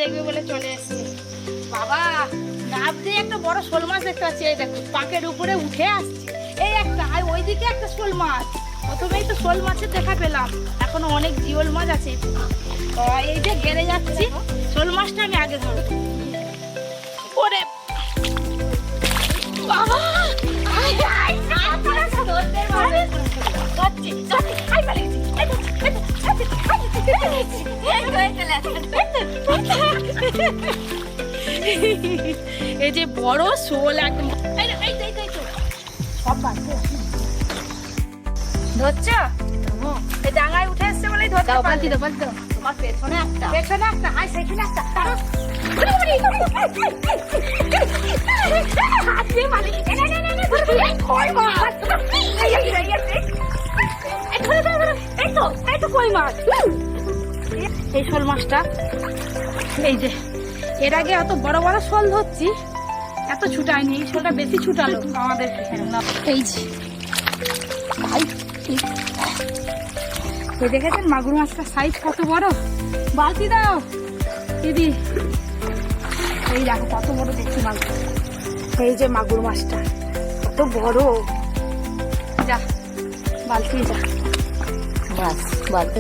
দেখবে বলে চলে এসছে। বাবা নাপ দিয়ে একটা বড় শোল মাছ দেখতে পাচ্ছি, এই দেখো পাকের উপরে উঠে আসছে। এই একটা আর ওইদিকে একটা শোল মাছ। প্রথমেই তো শোল মাছের দেখা পেলাম, এখনো অনেক জিওল মাছ আছে। এই যে গেড়ে যাচ্ছি, শোল মাছটা আমি আগে ধরবো। ওরে বাবা এই যে বড় শোল একদম সব ধরছ, এই ডাঙায় উঠে এসছে বলেই ধরতে পারছি। তোমার পেছনে একটা, পেছনে একটা, হাই সেখানে একটা। এই শোল মাছটা, এই যে এর আগে এত বড় বড় শোল ধরছি, এত ছুটায়নি। এই শোলটা বেশি ছুটালো আমাদের। এই যে দেখেছেন মাগুর মাছটার সাইজ কত বড়। বালতি দাও দিদি, এই দেখো কত বড় দেখছি মাগুর। এই যে মাগুর মাছটা কত বড়। যা বালতি যা, বাস বালতি।